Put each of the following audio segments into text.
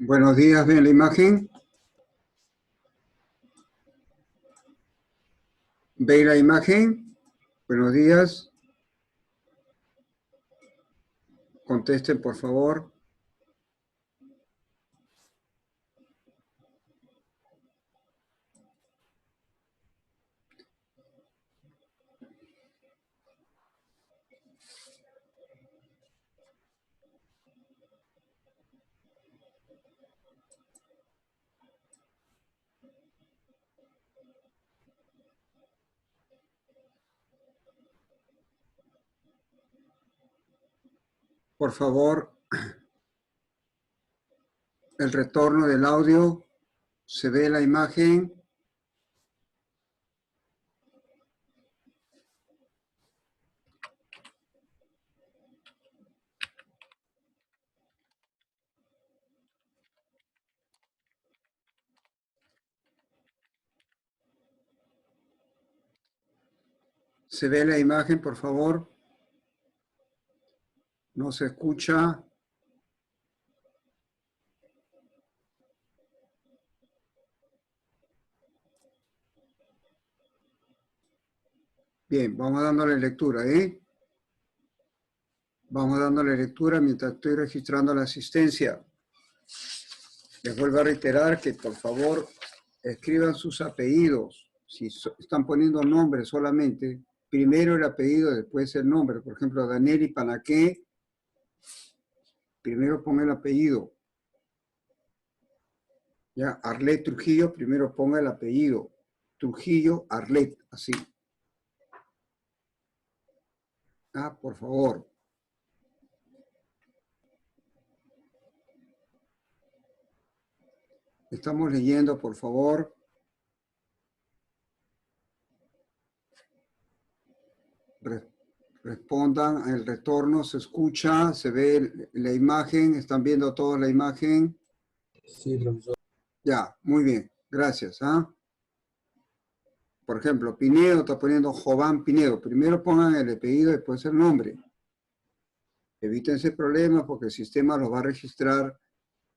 Buenos días, ¿ven la imagen? ¿Veis la imagen? Buenos días. Contesten, por favor. Por favor, el retorno del audio. ¿Se ve la imagen? ¿Se ve la imagen, por favor? ¿No se escucha? Bien, vamos dándole lectura, ¿eh? Vamos dándole lectura mientras estoy registrando la asistencia. Les vuelvo a reiterar que, por favor, escriban sus apellidos. Si están poniendo nombres solamente, primero el apellido, después el nombre. Por ejemplo, Daniel y Panaqué, primero ponga el apellido. Ya, Arlet Trujillo, primero ponga el apellido. Trujillo, Arlet, así. Ah, por favor. Estamos leyendo, por favor. Respondan, el retorno se escucha, se ve la imagen, están viendo todos la imagen. Sí, profesor. Ya, muy bien, gracias. Por ejemplo, Pinedo está poniendo Jován Pinedo. Primero pongan el apellido, después el nombre. Evítense problemas porque el sistema los va a registrar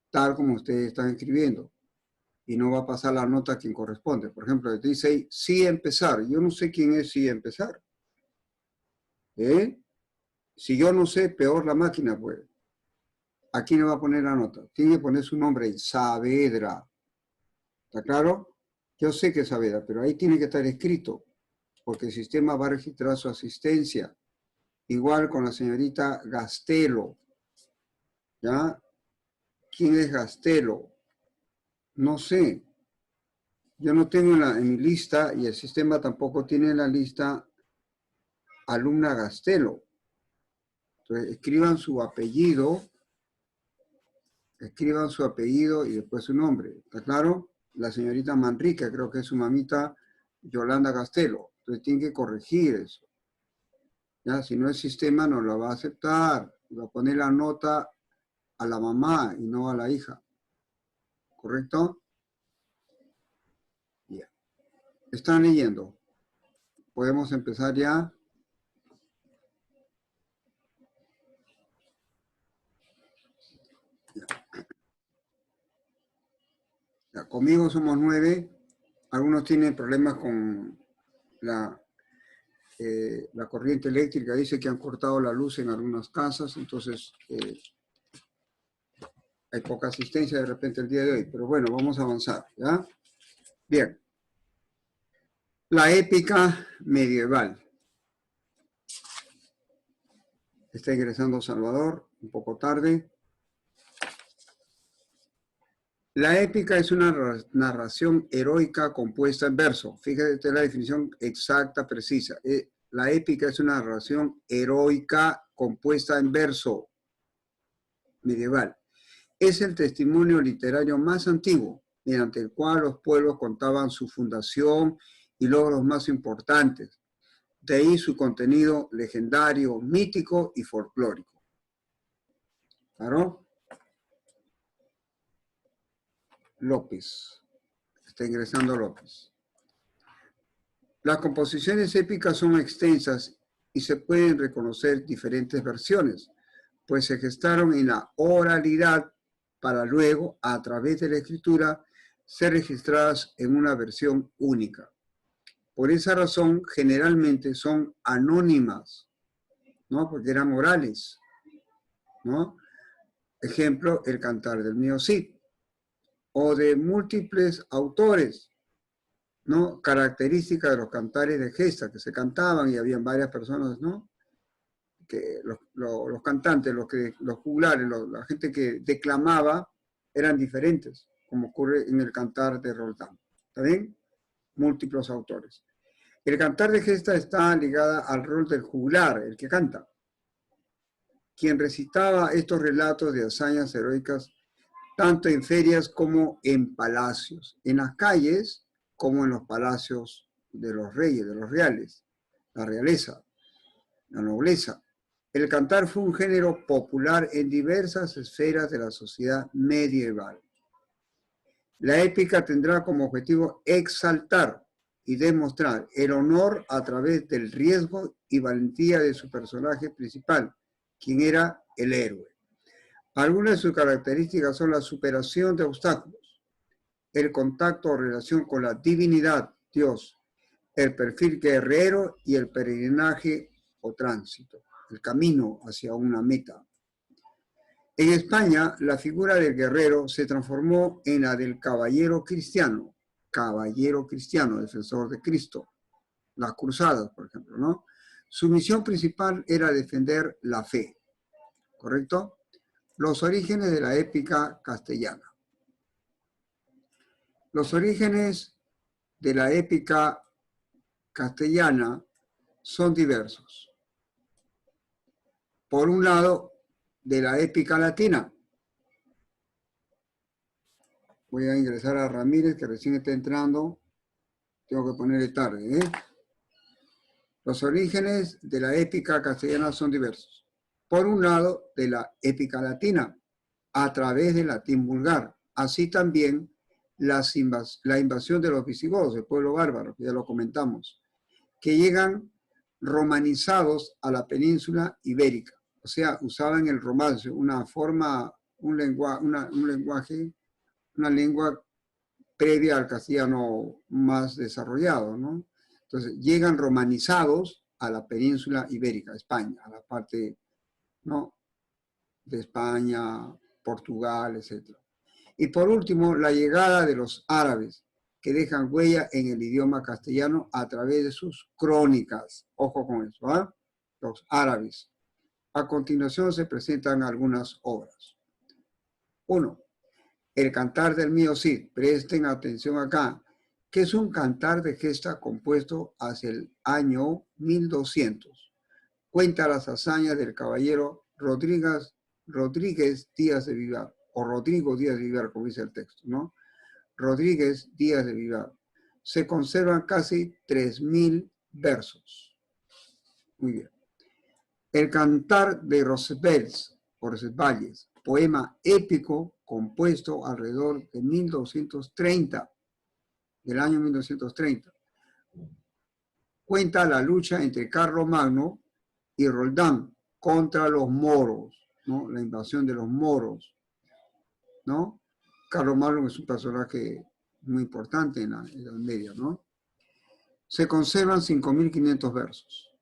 tal como ustedes están escribiendo. Y no va a pasar la nota a quien corresponde. Por ejemplo, dice ahí, sí empezar. Yo no sé quién es sí empezar. Si yo no sé, peor la máquina, pues. Aquí no va a poner la nota. Tiene que poner su nombre ahí, Saavedra. ¿Está claro? Yo sé que es Saavedra, pero ahí tiene que estar escrito, porque el sistema va a registrar su asistencia. Igual con la señorita Gastelo. ¿Ya? ¿Quién es Gastelo? No sé. Yo no tengo en mi lista, y el sistema tampoco tiene en la lista, alumna Gastelo. Entonces, escriban su apellido y después su nombre. ¿Está claro? La señorita Manrique, creo que es su mamita Yolanda Castelo. Entonces tienen que corregir eso. ¿Ya? Si no, el sistema no lo va a aceptar. Va a poner la nota a la mamá y no a la hija. ¿Correcto? Bien. ¿Están leyendo? ¿Podemos empezar ya? Ya, conmigo somos 9. Algunos tienen problemas con la corriente eléctrica. Dice que han cortado la luz en algunas casas, entonces hay poca asistencia de repente el día de hoy. Pero bueno, vamos a avanzar, ¿ya? Bien. La épica medieval. Está ingresando Salvador, un poco tarde. La épica es una narración heroica compuesta en verso. Fíjate la definición exacta, precisa. La épica es una narración heroica compuesta en verso medieval. Es el testimonio literario más antiguo, mediante el cual los pueblos contaban su fundación y logros más importantes. De ahí su contenido legendario, mítico y folclórico. ¿Claro? López. Está ingresando López. Las composiciones épicas son extensas y se pueden reconocer diferentes versiones, pues se gestaron en la oralidad para luego, a través de la escritura, ser registradas en una versión única. Por esa razón, generalmente son anónimas, ¿no? Porque eran orales, ¿no? Ejemplo, el Cantar del Mío Cid, o de múltiples autores, ¿no? Característica de los cantares de gesta, que se cantaban y habían varias personas, ¿no? Que los cantantes, los juglares, la gente que declamaba, eran diferentes, como ocurre en el Cantar de Roldán. ¿Está bien? Múltiples autores. El cantar de gesta está ligada al rol del juglar, el que canta, quien recitaba estos relatos de hazañas heroicas tanto en ferias como en palacios, en las calles como en los palacios de los reyes, de los reales, la realeza, la nobleza. El cantar fue un género popular en diversas esferas de la sociedad medieval. La épica tendrá como objetivo exaltar y demostrar el honor a través del riesgo y valentía de su personaje principal, quien era el héroe. Algunas de sus características son la superación de obstáculos, el contacto o relación con la divinidad, Dios, el perfil guerrero y el peregrinaje o tránsito, el camino hacia una meta. En España, la figura del guerrero se transformó en la del caballero cristiano, defensor de Cristo. Las cruzadas, por ejemplo, ¿no? Su misión principal era defender la fe, ¿correcto? Los orígenes de la épica castellana. Los orígenes de la épica castellana son diversos. Por un lado, de la épica latina. Voy a ingresar a Ramírez, que recién está entrando. Tengo que ponerle tarde, ¿eh? Los orígenes de la épica castellana son diversos. Por un lado, de la épica latina, a través del latín vulgar. Así también la invasión de los visigodos, el pueblo bárbaro, que ya lo comentamos, que llegan romanizados a la península ibérica. O sea, usaban el romance, una forma, una lengua previa al castellano más desarrollado, ¿no? Entonces, llegan romanizados a la península ibérica, España, a la parte, ¿no?, de España, Portugal, etc. Y por último, la llegada de los árabes, que dejan huella en el idioma castellano a través de sus crónicas. Ojo con eso, ¿eh? Los árabes. A continuación se presentan algunas obras. 1. El Cantar del Mío Cid. Presten atención acá, que es un cantar de gesta compuesto hacia el año 1200. Cuenta las hazañas del caballero Rodríguez Díaz de Vivar, o Rodrigo Díaz de Vivar, como dice el texto, ¿no? Rodríguez Díaz de Vivar. Se conservan casi 3000 versos. Muy bien. El Cantar de Roncesvalles, poema épico compuesto alrededor de 1230, del año 1230. Cuenta la lucha entre Carlomagno y Roldán contra los moros, ¿no? La invasión de los moros, ¿no? Carlomagno es un personaje muy importante en la Edad Media, ¿no? Se conservan 5500 versos.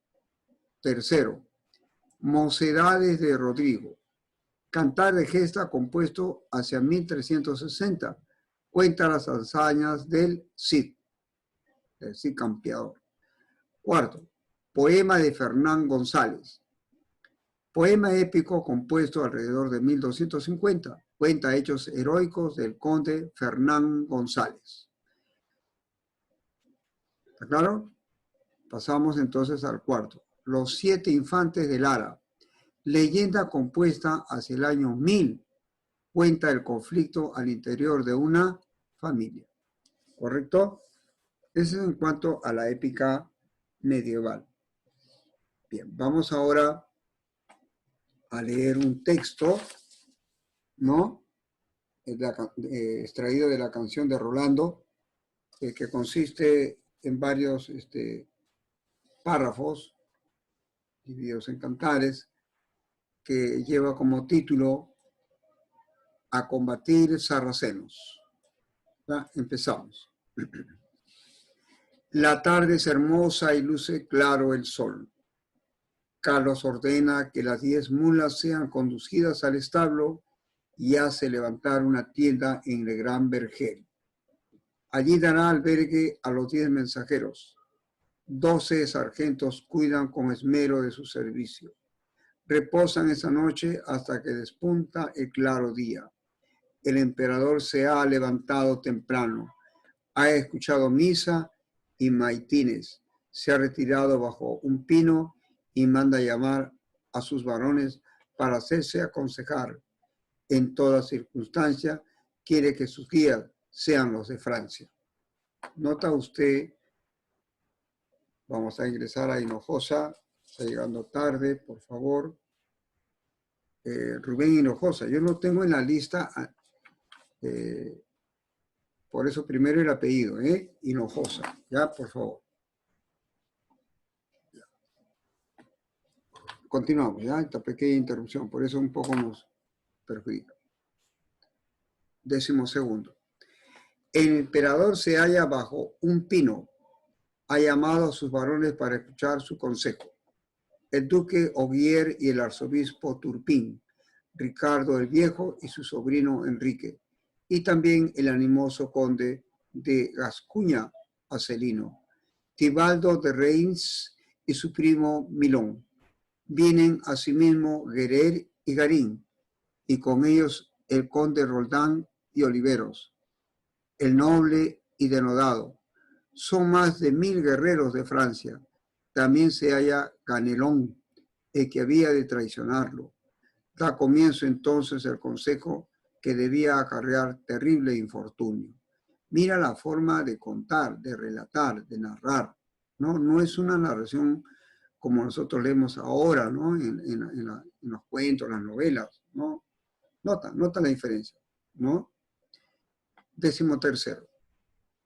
Tercero, Mocedades de Rodrigo. Cantar de gesta compuesto hacia 1360. Cuenta las hazañas del Cid campeador. Cuarto, poema de Fernán González. Poema épico compuesto alrededor de 1250. Cuenta hechos heroicos del conde Fernán González. ¿Está claro? Pasamos entonces al cuarto. Los 7 infantes de Lara. Leyenda compuesta hacia el año 1000. Cuenta el conflicto al interior de una familia. ¿Correcto? Eso es en cuanto a la épica medieval. Bien, vamos ahora a leer un texto, ¿no? Extraído de la canción de Rolando, que consiste en varios párrafos divididos en cantares, que lleva como título a combatir sarracenos. ¿Ya? Empezamos. La tarde es hermosa y luce claro el sol. Carlos ordena que las 10 mulas sean conducidas al establo y hace levantar una tienda en el gran vergel. Allí dará albergue a los 10 mensajeros. 12 sargentos cuidan con esmero de su servicio. Reposan esa noche hasta que despunta el claro día. El emperador se ha levantado temprano, ha escuchado misa y maitines, se ha retirado bajo un pino y manda llamar a sus varones para hacerse aconsejar. En toda circunstancia quiere que sus guías sean los de Francia. Nota usted, vamos a ingresar a Hinojosa, está llegando tarde, por favor. Rubén Hinojosa, yo no tengo en la lista, por eso primero el apellido, Hinojosa, ya, por favor. Continuamos, ya, esta pequeña interrupción, por eso un poco nos perjudica. 12º. El emperador se halla bajo un pino, ha llamado a sus varones para escuchar su consejo. El duque Ogier y el arzobispo Turpín, Ricardo el Viejo y su sobrino Enrique, y también el animoso conde de Gascuña, Acelino, Tibaldo de Reims y su primo Milón. Vienen asimismo Guerer y Garín, y con ellos el conde Roldán y Oliveros, el noble y denodado. Son más de 1000 guerreros de Francia. También se halla Ganelón, el que había de traicionarlo. Da comienzo entonces el consejo que debía acarrear terrible infortunio. Mira la forma de contar, de relatar, de narrar. No es una narración como nosotros leemos ahora, ¿no? En los cuentos, las novelas, ¿no? Nota la diferencia, ¿no? 13º.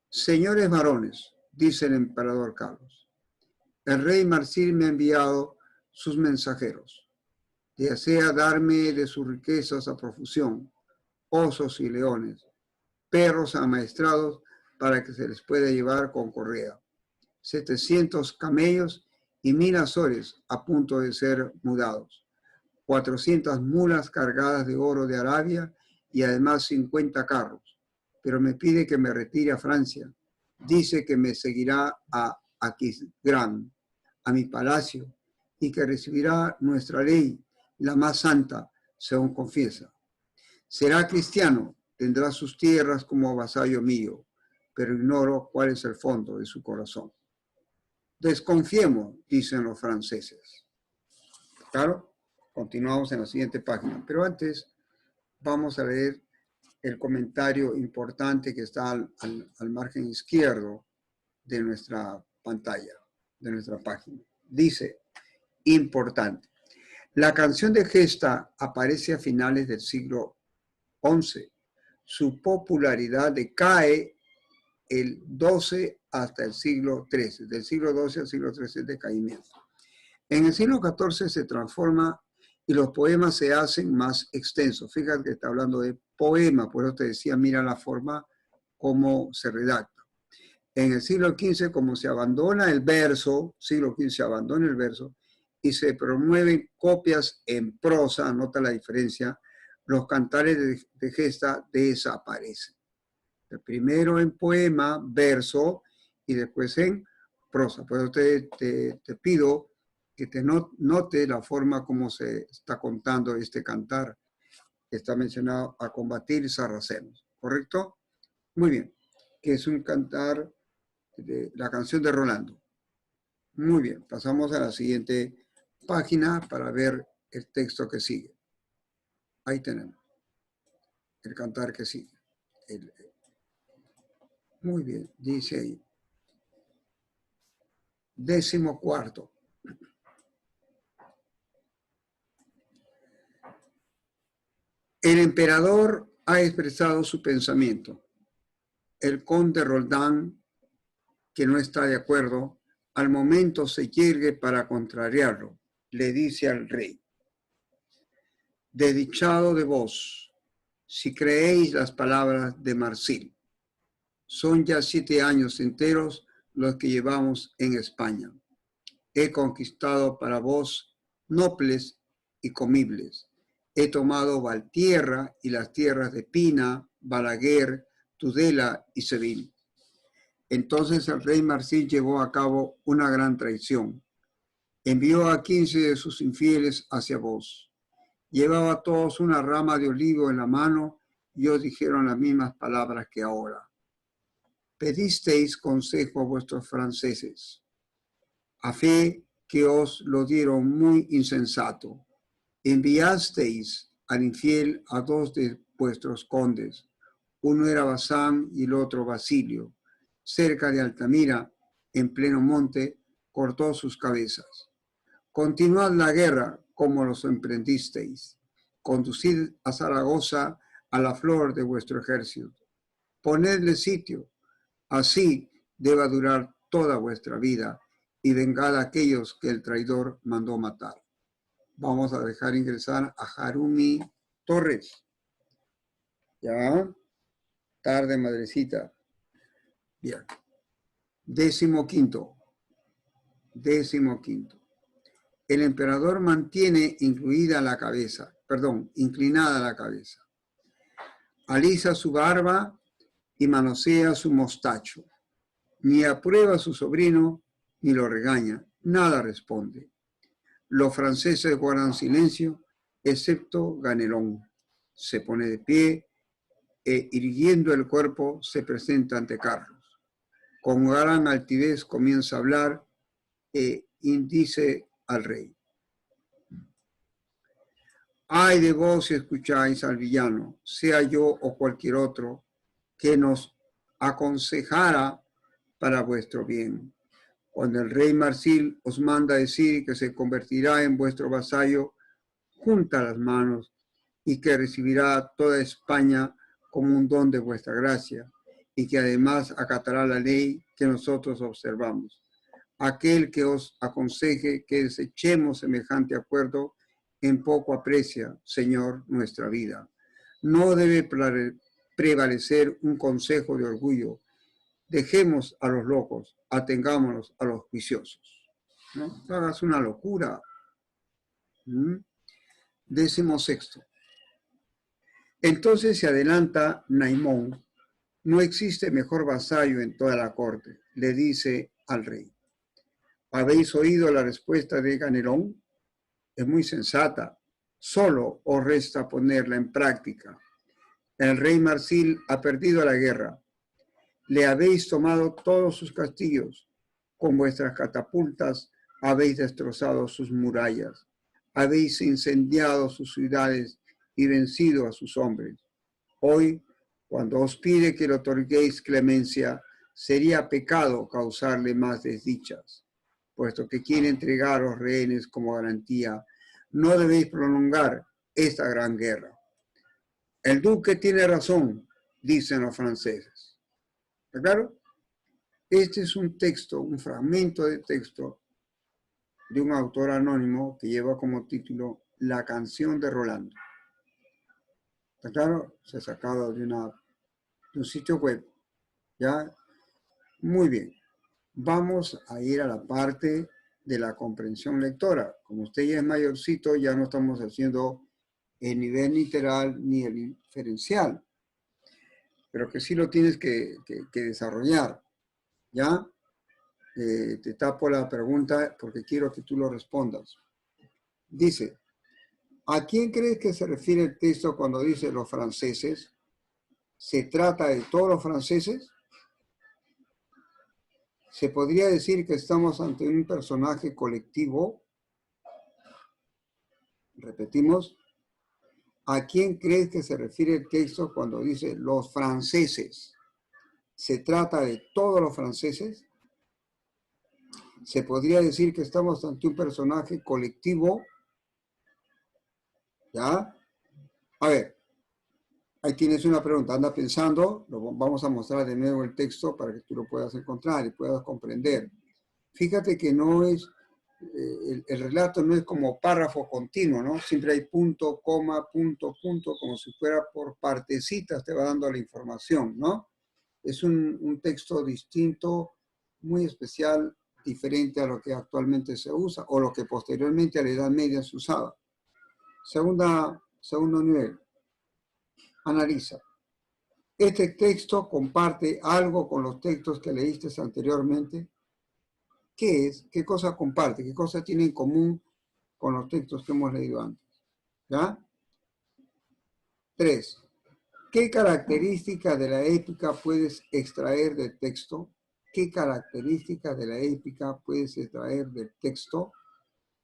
Señores varones, dice el emperador Carlos, el rey Marsil me ha enviado sus mensajeros. Desea darme de sus riquezas a profusión, osos y leones, perros amaestrados para que se les pueda llevar con correa, 700 camellos y 1000 azores a punto de ser mudados, 400 mulas cargadas de oro de Arabia y además 50 carros, pero me pide que me retire a Francia. Dice que me seguirá a Aquisgrán, a mi palacio, y que recibirá nuestra ley, la más santa, según confiesa. Será cristiano, tendrá sus tierras como vasallo mío, pero ignoro cuál es el fondo de su corazón. Desconfiemos, dicen los franceses. Claro, continuamos en la siguiente página, pero antes vamos a leer el comentario importante que está al margen izquierdo de nuestra pantalla, de nuestra página. Dice, importante. La canción de gesta aparece a finales del siglo XI. Su popularidad decae el 12 hasta el siglo XIII. Del siglo XII al siglo XIII es decaimiento. En el siglo XIV se transforma y los poemas se hacen más extensos. Fíjate que está hablando de poema, por eso te decía, mira la forma como se redacta. En el siglo XV, como se abandona el verso, siglo XV se abandona el verso, y se promueven copias en prosa, nota la diferencia, los cantares de gesta desaparecen. El primero en poema, verso, y después en prosa. Por eso te pido que te note la forma como se está contando este cantar que está mencionado, a combatir sarracenos, ¿correcto? Muy bien, que es un cantar de la canción de Rolando. Muy bien, pasamos a la siguiente página para ver el texto que sigue. Ahí tenemos el cantar que sigue. Muy bien, dice ahí. 14º. El emperador ha expresado su pensamiento. El conde Roldán, que no está de acuerdo, al momento se yergue para contrariarlo. Le dice al rey: desdichado de vos, si creéis las palabras de Marsil. Son ya 7 años enteros los que llevamos en España. He conquistado para vos noples y comibles. He tomado Valtierra y las tierras de Pina, Balaguer, Tudela y Seville. Entonces el rey Marsil llevó a cabo una gran traición. Envió a 15 de sus infieles hacia vos. Llevaba todos una rama de olivo en la mano y os dijeron las mismas palabras que ahora. Pedisteis consejo a vuestros franceses, a fe que os lo dieron muy insensato. Enviasteis al infiel a 2 de vuestros condes. Uno era Bazán y el otro Basilio. Cerca de Altamira, en pleno monte, cortó sus cabezas. Continuad la guerra como los emprendisteis. Conducid a Zaragoza a la flor de vuestro ejército. Ponedle sitio. Así deba durar toda vuestra vida y vengad a aquellos que el traidor mandó matar. Vamos a dejar ingresar a Harumi Torres. ¿Ya? Tarde, madrecita. Bien. 15º. El emperador mantiene inclinada la cabeza. Alisa su barba y manosea su mostacho. Ni aprueba a su sobrino, ni lo regaña. Nada responde. Los franceses guardan silencio, excepto Ganelón. Se pone de pie e, irguiendo el cuerpo, se presenta ante Carlos. Con gran altivez comienza a hablar e dice al rey: ay de vos si escucháis al villano, sea yo o cualquier otro, que nos aconsejara para vuestro bien. Cuando el rey Marsil os manda decir que se convertirá en vuestro vasallo, junta las manos y que recibirá toda España como un don de vuestra gracia y que además acatará la ley que nosotros observamos. Aquel que os aconseje que desechemos semejante acuerdo en poco aprecia, Señor, nuestra vida. No debe prevalecer un consejo de orgullo. Dejemos a los locos, atengámonos a los juiciosos. No hagas una locura. 16. Entonces se adelanta Naimón. No existe mejor vasallo en toda la corte, le dice al rey. ¿Habéis oído la respuesta de Ganelón? Es muy sensata. Solo os resta ponerla en práctica. El rey Marsil ha perdido la guerra. Le habéis tomado todos sus castillos. Con vuestras catapultas habéis destrozado sus murallas. Habéis incendiado sus ciudades y vencido a sus hombres. Hoy, cuando os pide que le otorguéis clemencia, sería pecado causarle más desdichas. Puesto que quiere entregaros rehenes como garantía, no debéis prolongar esta gran guerra. El duque tiene razón, dicen los franceses. ¿Está claro? Este es un texto, un fragmento de texto de un autor anónimo que lleva como título La canción de Rolando. ¿Está claro? Se ha sacado de un sitio web. ¿Ya? Muy bien. Vamos a ir a la parte de la comprensión lectora. Como usted ya es mayorcito, ya no estamos haciendo el nivel literal ni el inferencial, pero que sí lo tienes que desarrollar. ¿Ya? Te tapo la pregunta porque quiero que tú lo respondas. Dice, ¿a quién crees que se refiere el texto cuando dice los franceses? ¿Se trata de todos los franceses? ¿Se podría decir que estamos ante un personaje colectivo? Repetimos. ¿A quién crees que se refiere el texto cuando dice los franceses? ¿Se trata de todos los franceses? ¿Se podría decir que estamos ante un personaje colectivo? ¿Ya? A ver, ahí tienes una pregunta. Anda pensando, vamos a mostrar de nuevo el texto para que tú lo puedas encontrar y puedas comprender. Fíjate que no es el relato no es como párrafo continuo, ¿no? Siempre hay punto, coma, punto, como si fuera por partecitas te va dando la información, ¿no? Es un texto distinto, muy especial, diferente a lo que actualmente se usa o lo que posteriormente a la Edad Media se usaba. Segundo nivel, analiza. ¿Este texto comparte algo con los textos que leíste anteriormente? ¿Qué es? ¿Qué cosa comparte? ¿Qué cosa tiene en común con los textos que hemos leído antes? ¿Ya? 3. ¿Qué características de la épica puedes extraer del texto? ¿Qué características de la épica puedes extraer del texto?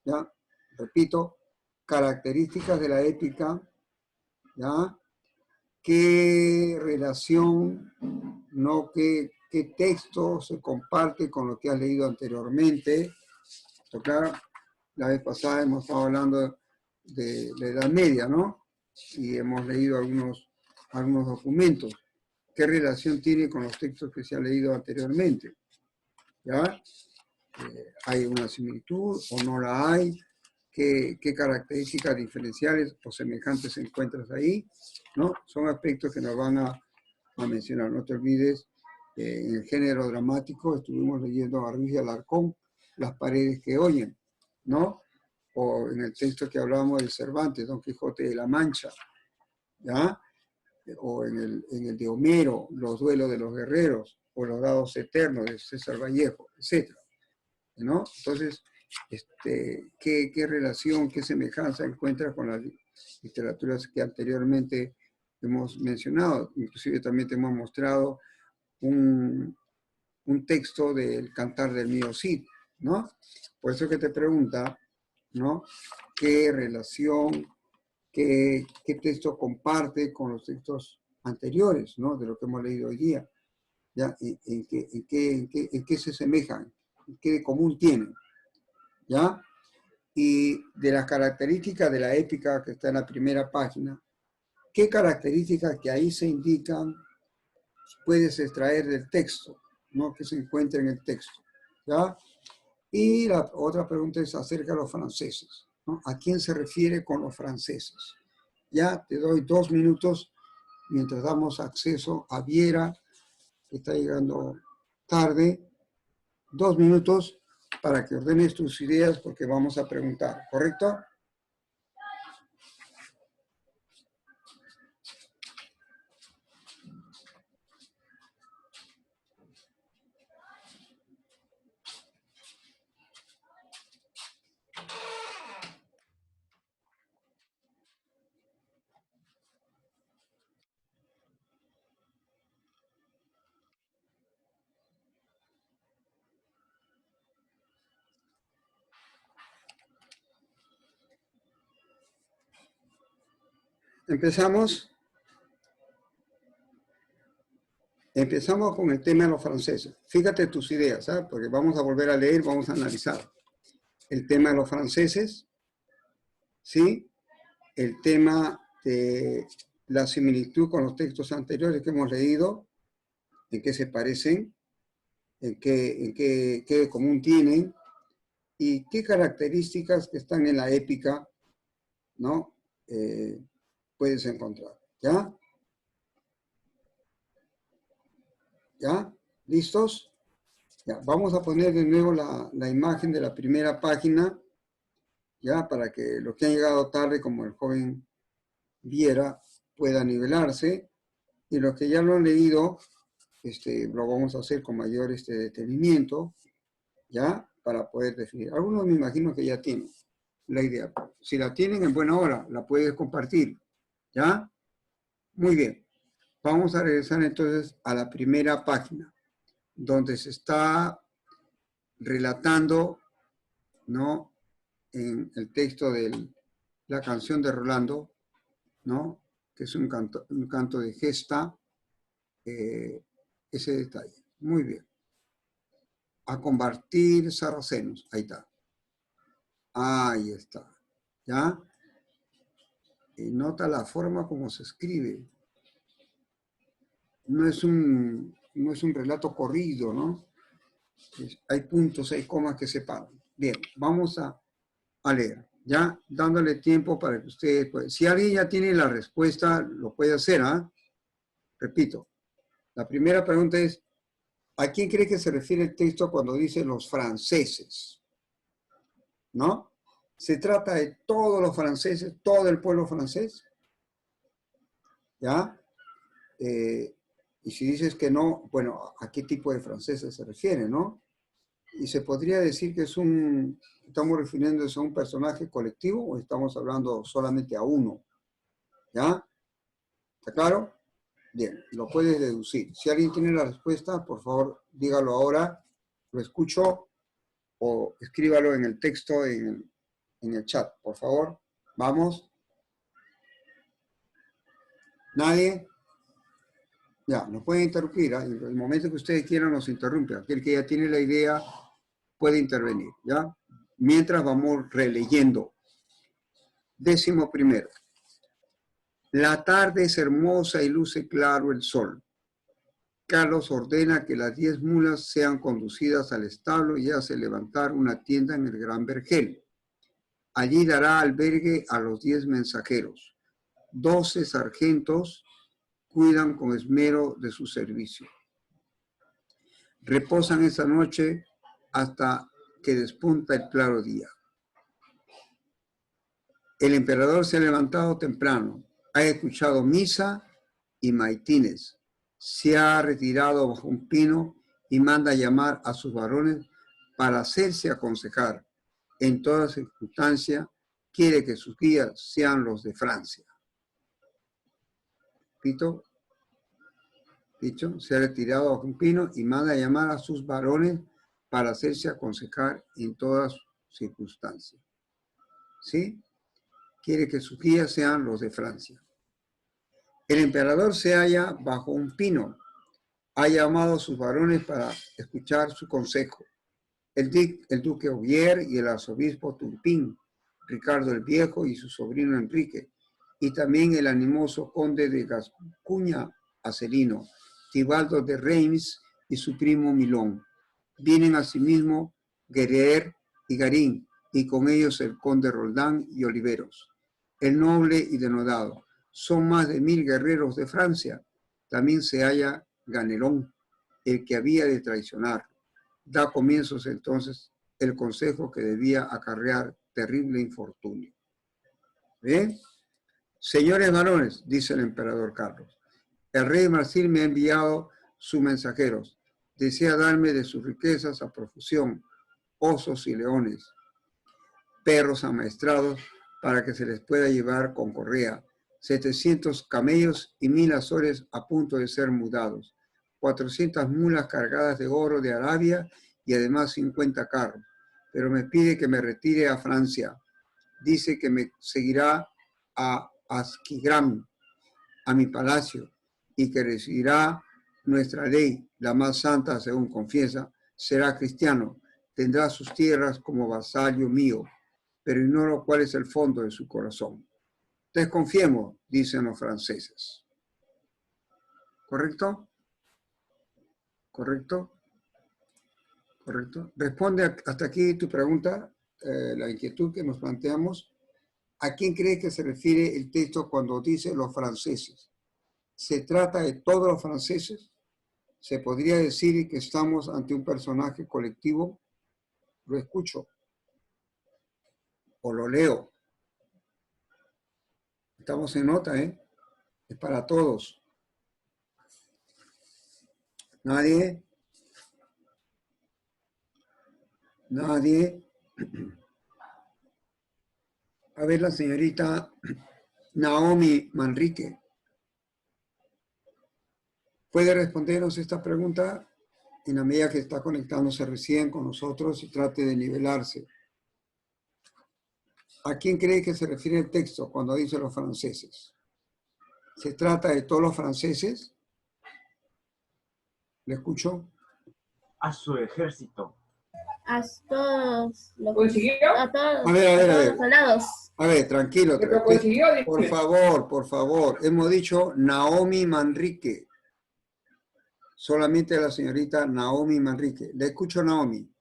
¿Ya? Repito, características de la épica, ¿ya? ¿Qué relación, no qué texto se comparte con lo que has leído anteriormente? Pero claro, la vez pasada hemos estado hablando de la Edad Media, ¿no? Y hemos leído algunos documentos. ¿Qué relación tiene con los textos que se han leído anteriormente? ¿Ya? ¿Hay una similitud o no la hay? ¿Qué características diferenciales o semejantes encuentras ahí? ¿No? Son aspectos que nos van a mencionar. No te olvides, en el género dramático estuvimos leyendo a Ruiz de Alarcón, Las paredes que oyen, ¿no? O en el texto que hablábamos de Cervantes, Don Quijote de la Mancha, ¿ya? O en el de Homero, Los duelos de los guerreros, o Los dados eternos de César Vallejo, etc. ¿No? Entonces, ¿qué relación, qué semejanza encuentras con las literaturas que anteriormente hemos mencionado? Inclusive también te hemos mostrado un texto del Cantar del Mío Cid, ¿no? Por eso que te pregunta, ¿no? ¿Qué relación, qué texto comparte con los textos anteriores, ¿no? De lo que hemos leído hoy día, ¿ya? ¿En qué se semejan? ¿Qué de común tienen? ¿Ya? Y de las características de la épica que está en la primera página, ¿qué características que ahí se indican puedes extraer del texto, ¿no? Que se encuentra en el texto? ¿Ya? Y la otra pregunta es acerca de los franceses, ¿no? ¿A quién se refiere con los franceses? Ya te doy 2 minutos mientras damos acceso a Viera, que está llegando tarde. 2 minutos para que ordenes tus ideas porque vamos a preguntar, ¿correcto? Empezamos con el tema de los franceses. Fíjate tus ideas, ¿sabes? Porque vamos a volver a leer, vamos a analizar el tema de los franceses, ¿sí? El tema de la similitud con los textos anteriores que hemos leído, en qué se parecen, en qué común tienen, y qué características que están en la épica, ¿no? Puedes encontrar, ¿ya? ¿Ya? ¿Listos? Ya, vamos a poner de nuevo la imagen de la primera página, ya, para que los que han llegado tarde, como el joven Viera, pueda nivelarse, y los que ya lo han leído, lo vamos a hacer con mayor detenimiento, ya, para poder definir. Algunos me imagino que ya tienen la idea. Si la tienen en buena hora, la puedes compartir, ¿ya? Muy bien. Vamos a regresar entonces a la primera página, donde se está relatando, ¿no? En el texto de la canción de Rolando, ¿no? Que es un canto de gesta, ese detalle. Muy bien. A combatir sarracenos. Ahí está. Ahí está. ¿Ya? Y nota la forma como se escribe. No es un relato corrido, ¿no? Hay puntos, hay comas que separan. Bien, vamos a leer, ya dándole tiempo para que ustedes puedan. Si alguien ya tiene la respuesta, lo puede hacer, ¿ah? Repito, la primera pregunta es, ¿a quién cree que se refiere el texto cuando dice los franceses? ¿No? ¿Se trata de todos los franceses, todo el pueblo francés? ¿Ya? Y si dices que no, bueno, ¿a qué tipo de franceses se refiere, no? Y se podría decir que estamos refiriéndonos a un personaje colectivo o estamos hablando solamente a uno, ¿ya? ¿Está claro? Bien, lo puedes deducir. Si alguien tiene la respuesta, por favor, dígalo ahora, lo escucho o escríbalo en el texto, en el chat, por favor. Vamos. ¿Nadie? Ya, nos pueden interrumpir. ¿Eh? En el momento que ustedes quieran nos interrumpe. Aquel que ya tiene la idea puede intervenir, ¿ya? Mientras vamos releyendo. 11º. La tarde es hermosa y luce claro el sol. Carlos ordena que las 10 mulas sean conducidas al establo y hace levantar una tienda en el gran vergel. Allí dará albergue a los 10 mensajeros. 12 sargentos cuidan con esmero de su servicio. Reposan esa noche hasta que despunta el claro día. El emperador se ha levantado temprano, ha escuchado misa y maitines, se ha retirado bajo un pino y manda llamar a sus varones para hacerse aconsejar. En toda circunstancia, quiere que sus guías sean los de Francia. Pito, se ha retirado bajo un pino y manda llamar a sus varones para hacerse aconsejar en todas circunstancias. ¿Sí? Quiere que sus guías sean los de Francia. El emperador se halla bajo un pino. Ha llamado a sus varones para escuchar su consejo. El duque Ogier y el arzobispo Turpín, Ricardo el Viejo y su sobrino Enrique, y también el animoso conde de Gascuña Acelino, Tibaldo de Reims y su primo Milón. Vienen asimismo Guerrer y Garín, y con ellos el conde Roldán y Oliveros, el noble y denodado. Son más de 1000 guerreros de Francia. También se halla Ganelón, el que había de traicionar. Da comienzos entonces el consejo que debía acarrear terrible infortunio. ¿Bien? Señores varones, dice el emperador Carlos, el rey Marsil me ha enviado sus mensajeros. Desea darme de sus riquezas a profusión, osos y leones, perros amaestrados para que se les pueda llevar con correa, 700 camellos y 1000 azores a punto de ser mudados, 400 mulas cargadas de oro de Arabia y además 50 carros. Pero me pide que me retire a Francia. Dice que me seguirá a Asquigram, a mi palacio, y que recibirá nuestra ley, la más santa según confiesa, será cristiano, tendrá sus tierras como vasallo mío, pero ignoro cuál es el fondo de su corazón. Desconfiemos, dicen los franceses. ¿Correcto? ¿Correcto? ¿Correcto? Responde hasta aquí tu pregunta, la inquietud que nos planteamos. ¿A quién cree que se refiere el texto cuando dice los franceses? ¿Se trata de todos los franceses? ¿Se podría decir que estamos ante un personaje colectivo? Lo escucho. O lo leo. Estamos en nota, ¿eh? Es para todos. ¿Nadie? ¿Nadie? A ver, la señorita Naomi Manrique. ¿Puede respondernos esta pregunta en la medida que está conectándose recién con nosotros y trate de nivelarse? ¿A quién cree que se refiere el texto cuando dice los franceses? ¿Se trata de todos los franceses? ¿Le escucho? A su ejército. A todos los, a ver. los soldados. A ver, tranquilo. Por favor. Hemos dicho Naomi Manrique. Solamente la señorita Naomi Manrique. Le escucho, Naomi.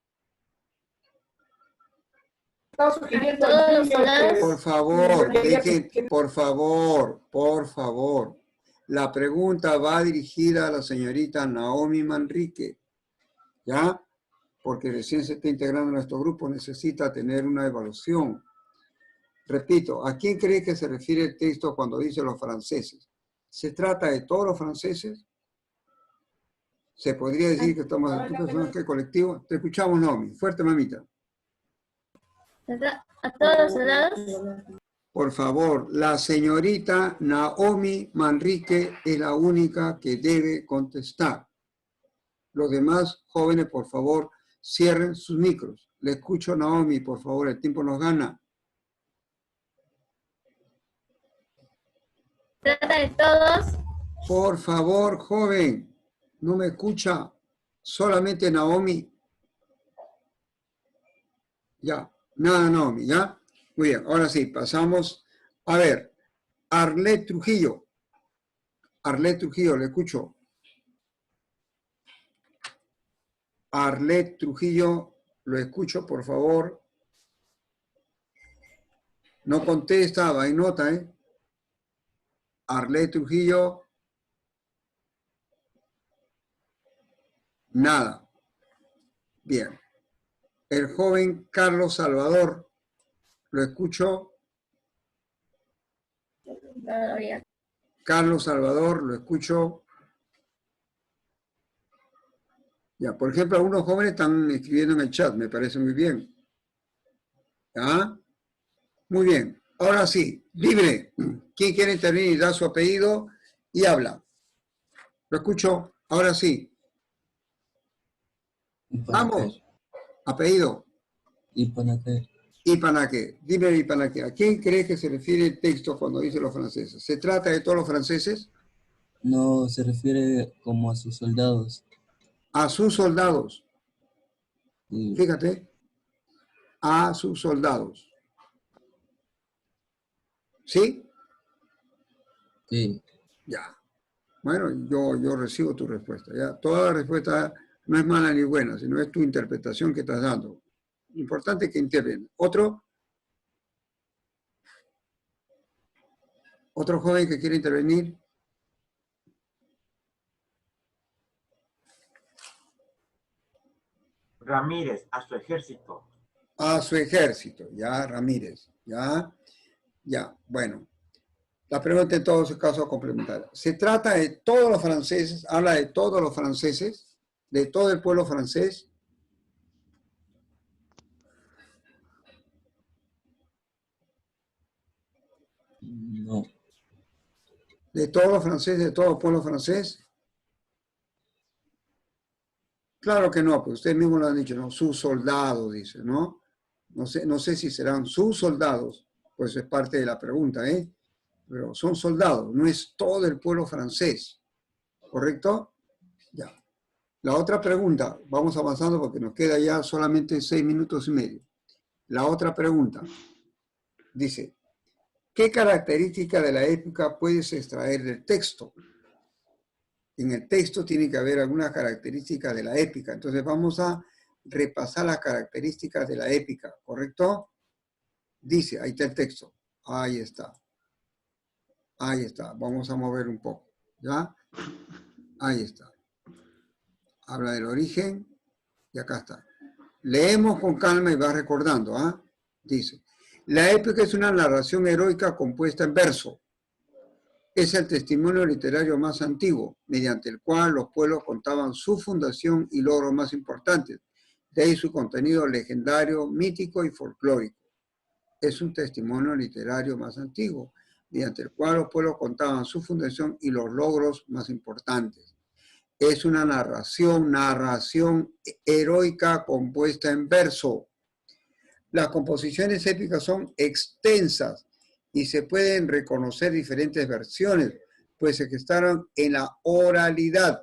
estaba sugiriendo todos al los niño soldados. Por favor, que- dejen, por favor. La pregunta va dirigida a la señorita Naomi Manrique, ¿ya? Porque recién se está integrando en nuestro grupo, necesita tener una evaluación. Repito, ¿a quién cree que se refiere el texto cuando dice los franceses? ¿Se trata de todos los franceses? ¿Se podría decir que estamos en tu personaje colectivo? Te escuchamos, Naomi. Fuerte, mamita. A todos los soldados. Por favor, la señorita Naomi Manrique es la única que debe contestar. Los demás jóvenes, por favor, cierren sus micros. Le escucho, Naomi, por favor, el tiempo nos gana. Trata de todos. Por favor, joven, no me escucha. Solamente Naomi. Ya, nada, Naomi, ¿ya? Muy bien, ahora sí, pasamos. A ver, Arlet Trujillo. Arlet Trujillo, le escucho. Arlet Trujillo, lo escucho, por favor. No contesta, va y nota, ¿eh? Arlet Trujillo. Nada. Bien. El joven Carlos Salvador, lo escucho. Todavía. Carlos Salvador, lo escucho. Ya, por ejemplo, algunos jóvenes están escribiendo en el chat, me parece muy bien. ¿Ya? Muy bien. Ahora sí, libre. ¿Quién quiere intervenir? Da su apellido y habla. Lo escucho. Ahora sí. Vamos. Apellido. Ipanaque. Ipanaque. Dime Ipanaque. ¿A quién crees que se refiere el texto cuando dice los franceses? ¿Se trata de todos los franceses? No, se refiere como a sus soldados. A sus soldados. Y, Fíjate. A sus soldados. ¿Sí? sí. Ya. Bueno, yo recibo tu respuesta. ¿Ya? Toda la respuesta no es mala ni buena, sino es tu interpretación que estás dando. Importante que intervenga. ¿Otro? ¿Otro joven que quiere intervenir? Ramírez, a su ejército. A su ejército. Ya, Ramírez. Ya, ya. Bueno. La pregunta en todos casos complementaria. ¿Se trata de todos los franceses? ¿Habla de todos los franceses? ¿De todo el pueblo francés? No. ¿De todos los franceses, de todo el pueblo francés? Claro que no, pues ustedes mismos lo han dicho, ¿no? Sus soldados, dice, ¿no? No sé si serán sus soldados, pues es parte de la pregunta, ¿eh? Pero son soldados, no es todo el pueblo francés, ¿correcto? Ya. La otra pregunta, vamos avanzando porque nos queda ya solamente 6 minutos y medio. La otra pregunta dice, ¿qué característica de la época puedes extraer del texto? En el texto tiene que haber alguna característica de la épica. Entonces vamos a repasar las características de la épica, ¿correcto? Dice, ahí está el texto. Ahí está. Ahí está. Vamos a mover un poco. ¿Ya? Ahí está. Habla del origen y acá está. Leemos con calma y va recordando. ¿Ah? Dice, la épica es una narración heroica compuesta en verso. Es el testimonio literario más antiguo, mediante el cual los pueblos contaban su fundación y logros más importantes. De ahí su contenido legendario, mítico y folclórico. Es un testimonio literario más antiguo, mediante el cual los pueblos contaban su fundación y los logros más importantes. Es una narración heroica compuesta en verso. Las composiciones épicas son extensas y se pueden reconocer diferentes versiones, pues se gestaron en la oralidad,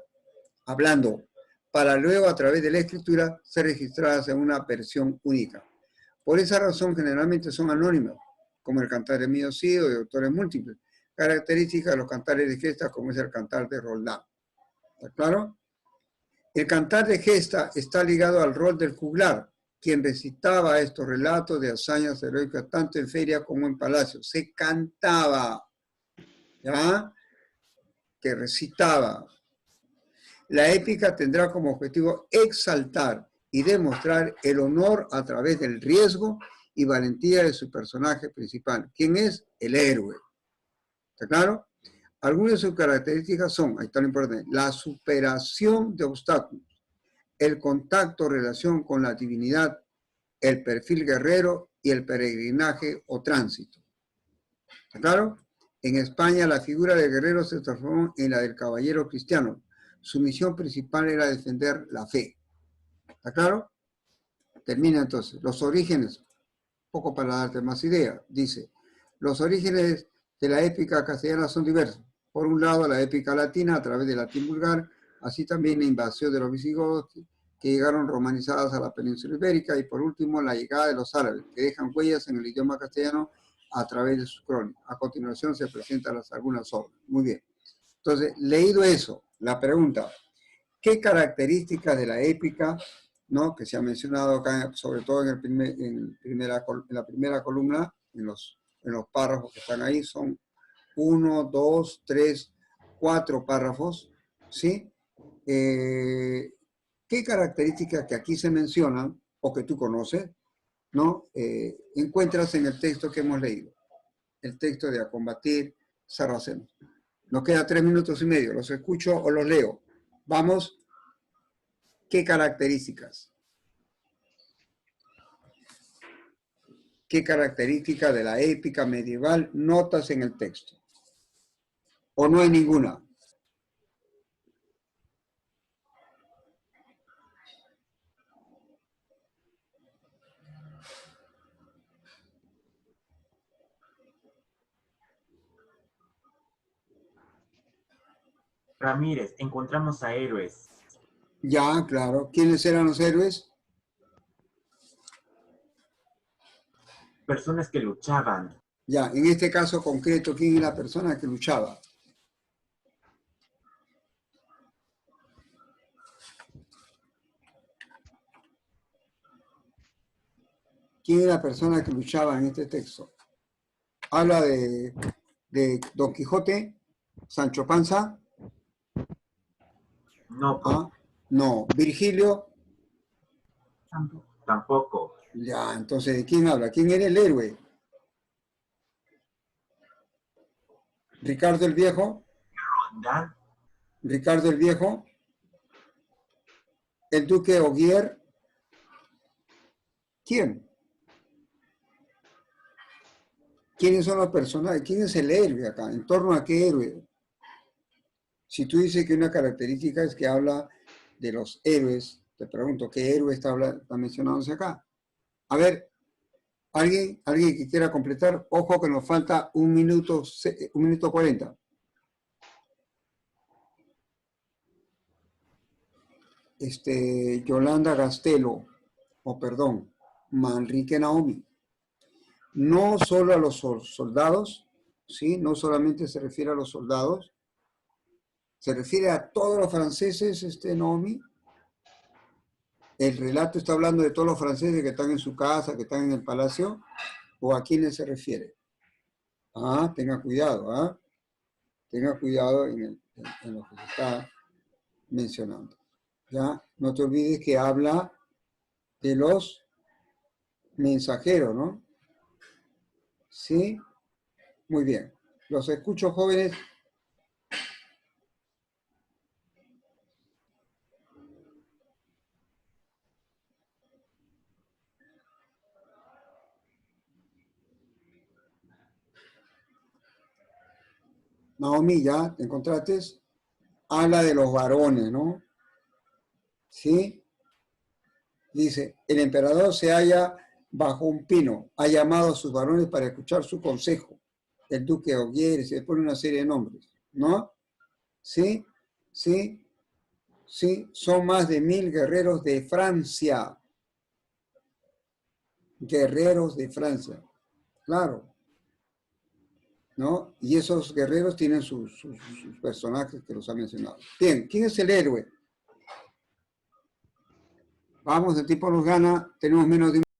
hablando, para luego a través de la escritura ser registradas en una versión única. Por esa razón generalmente son anónimas, como el cantar de Mío Cid o de autores múltiples, características de los cantares de gesta como es el cantar de Roldán. ¿Está claro? El cantar de gesta está ligado al rol del juglar, quien recitaba estos relatos de hazañas heroicas tanto en feria como en palacio. Se cantaba, ¿ya? Que recitaba. La épica tendrá como objetivo exaltar y demostrar el honor a través del riesgo y valentía de su personaje principal. ¿Quién es? El héroe. ¿Está claro? Algunas de sus características son, ahí está lo importante, la superación de obstáculos, el contacto o relación con la divinidad, el perfil guerrero y el peregrinaje o tránsito. ¿Está claro? En España la figura del guerrero se transformó en la del caballero cristiano. Su misión principal era defender la fe. ¿Está claro? Termina entonces. Los orígenes, poco para darte más idea, dice, los orígenes de la épica castellana son diversos. Por un lado, la épica latina a través del latín vulgar, así también la invasión de los visigodos que llegaron romanizadas a la península ibérica, y por último, la llegada de los árabes, que dejan huellas en el idioma castellano a través de sus crónicas. A continuación se presentan algunas obras. Muy bien. Entonces, leído eso, la pregunta, ¿qué características de la épica, ¿no?, que se ha mencionado acá, sobre todo en la primera columna, en los párrafos que están ahí, son 1, 2, 3, 4 párrafos, ¿sí? ¿Qué características que aquí se mencionan, o que tú conoces, ¿no?, encuentras en el texto que hemos leído? El texto de A combatir sarracenos. Nos queda 3 minutos y medio, ¿los escucho o los leo? Vamos. ¿Qué características? ¿Qué características de la épica medieval notas en el texto? ¿O no hay ninguna? Ramírez, encontramos a héroes. Ya, claro. ¿Quiénes eran los héroes? Personas que luchaban. Ya, en este caso concreto, ¿quién es la persona que luchaba? ¿Quién es la persona que luchaba en este texto? Habla de Don Quijote, Sancho Panza. No, ¿Ah? No. Virgilio. tampoco. Ya, entonces, ¿de quién habla? ¿Quién era el héroe? Ricardo el Viejo. ¿Verdad? Ricardo el Viejo. El duque Ogier. ¿Quién? ¿Quiénes son los personajes? ¿Quién es el héroe acá? ¿En torno a qué héroe? Si tú dices que una característica es que habla de los héroes, te pregunto, ¿qué héroe está mencionándose acá? A ver, ¿alguien que quiera completar? Ojo que nos falta 1 minuto 40. Yolanda Gastelo, o perdón, Manrique Naomi. No solo a los soldados, ¿sí? No solamente se refiere a los soldados, se refiere a todos los franceses, Naomi. El relato está hablando de todos los franceses que están en su casa, que están en el palacio, o a quiénes se refiere. Ah, tenga cuidado, ¿ah? Tenga cuidado en lo que se está mencionando. ¿Ya? No te olvides que habla de los mensajeros, ¿no? Sí, muy bien. Los escucho, jóvenes. Naomi, ¿ya te encontraste? Habla de los varones, ¿no? ¿Sí? Dice, el emperador se halla bajo un pino, ha llamado a sus varones para escuchar su consejo. El duque Ogier, se pone una serie de nombres, ¿no? ¿Sí? ¿Sí? ¿Sí? Son más de 1000 guerreros de Francia. Guerreros de Francia, claro, ¿no? Y esos guerreros tienen sus personajes que los ha mencionado. Bien, ¿quién es el héroe? Vamos, el tiempo nos gana, tenemos menos de